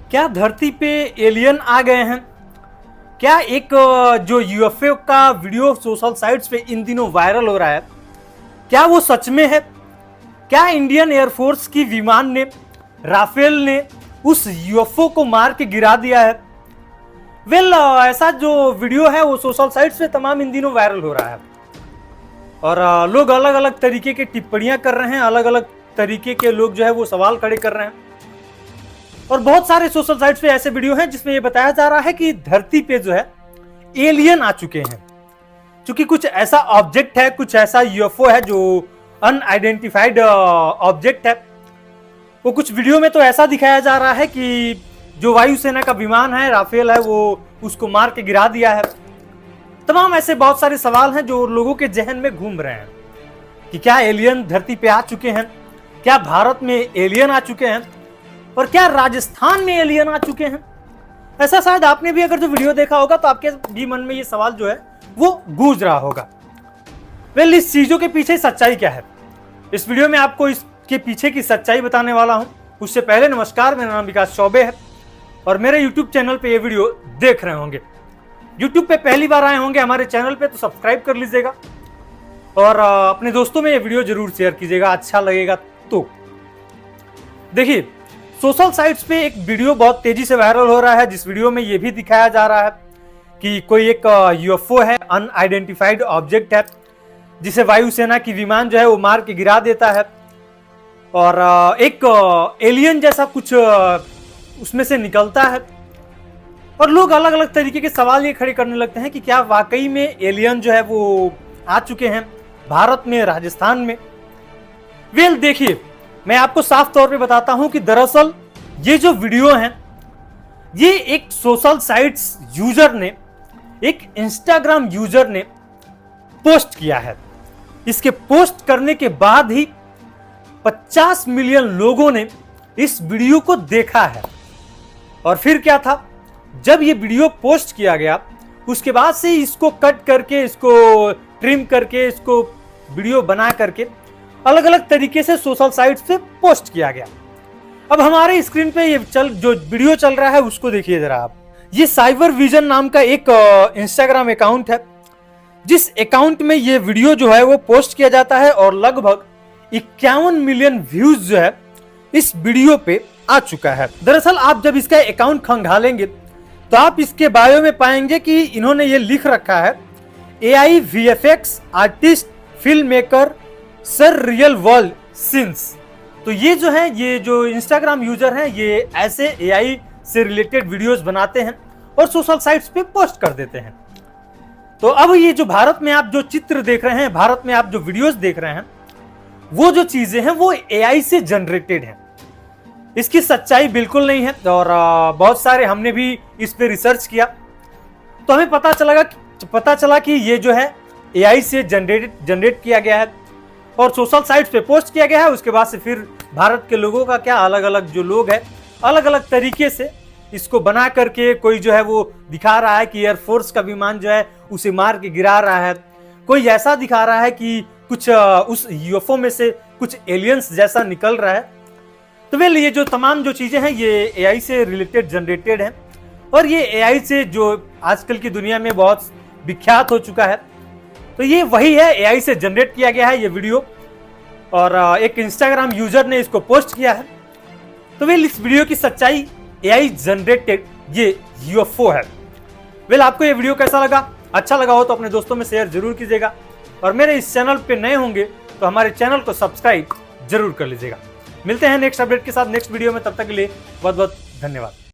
क्या धरती पे एलियन आ गए हैं? क्या एक जो यूएफओ का वीडियो सोशल साइट्स पे इन दिनों वायरल हो रहा है, क्या वो सच में है? क्या इंडियन एयरफोर्स की विमान ने, राफेल ने उस यूएफओ को मार के गिरा दिया है? ऐसा जो वीडियो है वो सोशल साइट्स पे तमाम इन दिनों वायरल हो रहा है और लोग अलग अलग तरीके की टिप्पणियां कर रहे हैं, अलग अलग तरीके के लोग जो है वो सवाल खड़े कर रहे हैं। और बहुत सारे सोशल साइट्स पे ऐसे वीडियो हैं जिसमें ये बताया जा रहा है कि धरती पे जो है एलियन आ चुके हैं, क्योंकि कुछ ऐसा ऑब्जेक्ट है, कुछ ऐसा यूएफओ है जो अनआइडेंटिफाइड ऑब्जेक्ट है। वो कुछ वीडियो में तो ऐसा दिखाया जा रहा है कि जो वायुसेना का विमान है, राफेल है, वो उसको मार के गिरा दिया है। तमाम ऐसे बहुत सारे सवाल हैं जो लोगों के जहन में घूम रहे हैं कि क्या एलियन धरती पे आ चुके हैं, क्या भारत में एलियन आ चुके हैं और क्या राजस्थान में एलियन आ चुके हैं। ऐसा शायद आपने भी अगर जो वीडियो देखा होगा तो आपके भी मन में ये सवाल जो है वो गूंज रहा होगा। इस चीजों के पीछे सच्चाई क्या है, इस वीडियो में आपको इसके पीछे की सच्चाई बताने वाला हूं। उससे पहले नमस्कार, मेरा नाम विकास चौबे है और मेरे यूट्यूब चैनल पे ये वीडियो देख रहे होंगे। यूट्यूब पे पहली बार आए होंगे हमारे चैनल पे तो सब्सक्राइब कर लीजिएगा और अपने दोस्तों में ये वीडियो जरूर शेयर कीजिएगा, अच्छा लगेगा तो। देखिए, सोशल साइट्स पे एक वीडियो बहुत तेजी से वायरल हो रहा है, जिस वीडियो में ये भी दिखाया जा रहा है कि कोई एक यूएफओ है, अनआइडेंटिफाइड ऑब्जेक्ट है, जिसे वायुसेना की विमान जो है वो मार के गिरा देता है और एक एलियन जैसा कुछ उसमें से निकलता है। और लोग अलग अलग तरीके के सवाल ये खड़े करने लगते हैं कि क्या वाकई में एलियन जो है वो आ चुके हैं भारत में, राजस्थान में। देखिए, मैं आपको साफ तौर पे बताता हूं कि दरअसल ये जो वीडियो हैं ये एक सोशल साइट्स यूजर ने, एक इंस्टाग्राम यूजर ने पोस्ट किया है। इसके पोस्ट करने के बाद ही 50 मिलियन लोगों ने इस वीडियो को देखा है। और फिर क्या था, जब ये वीडियो पोस्ट किया गया उसके बाद से इसको कट करके, इसको ट्रिम करके, इसको वीडियो बना करके अलग अलग तरीके से सोशल साइट्स पे पोस्ट किया गया। अब हमारे स्क्रीन पे ये जो वीडियो चल रहा है उसको देखिए जरा आप। ये साइबर विजन नाम का एक इंस्टाग्राम अकाउंट है, जिस अकाउंट में ये वीडियो जो है वो पोस्ट किया जाता है और लगभग 51 मिलियन व्यूज जो है इस वीडियो पे आ चुका है। दरअसल आप जब इसका अकाउंट खंगालेंगे तो आप इसके बायो में पाएंगे कि इन्होंने ये लिख रखा है, AI VFX artist, film maker, sir real world scenes. तो ये जो है, ये जो इंस्टाग्राम यूजर हैं, ये ऐसे AI से रिलेटेड वीडियोस बनाते हैं और सोशल साइट्स पे पोस्ट कर देते हैं। तो अब ये जो भारत में आप जो चित्र देख रहे हैं, भारत में आप जो वीडियोस देख रहे हैं, वो जो चीजें हैं वो AI से जनरेटेड हैं। इसकी सच्चाई बिल्कुल नहीं है और बहुत सारे हमने भी इस पे रिसर्च किया तो हमें पता चला कि ये जो है AI से जनरेट किया गया है और सोशल साइट्स पे पोस्ट किया गया है। उसके बाद से फिर भारत के लोगों का क्या, अलग अलग जो लोग हैं अलग अलग तरीके से इसको बना करके, कोई जो है वो दिखा रहा है कि एयरफोर्स का विमान जो है उसे मार के गिरा रहा है, कोई ऐसा दिखा रहा है कि कुछ उस यूएफओ में से कुछ एलियंस जैसा निकल रहा है। तो ये जो तमाम जो चीजें हैं ये AI से रिलेटेड जनरेटेड हैं और ये AI से जो आजकल की दुनिया में बहुत विख्यात हो चुका है। तो ये वही है, AI से जनरेट किया गया है ये वीडियो और एक इंस्टाग्राम यूजर ने इसको पोस्ट किया है। तो इस वीडियो की सच्चाई AI जनरेटेड ये यूएफओ है। आपको ये वीडियो कैसा लगा? अच्छा लगा हो तो अपने दोस्तों में शेयर जरूर कीजिएगा और मेरे इस चैनल पे नए होंगे तो हमारे चैनल को सब्सक्राइब जरूर कर लीजिएगा। मिलते हैं नेक्स्ट अपडेट के साथ नेक्स्ट वीडियो में, तब तक के लिए बहुत बहुत धन्यवाद।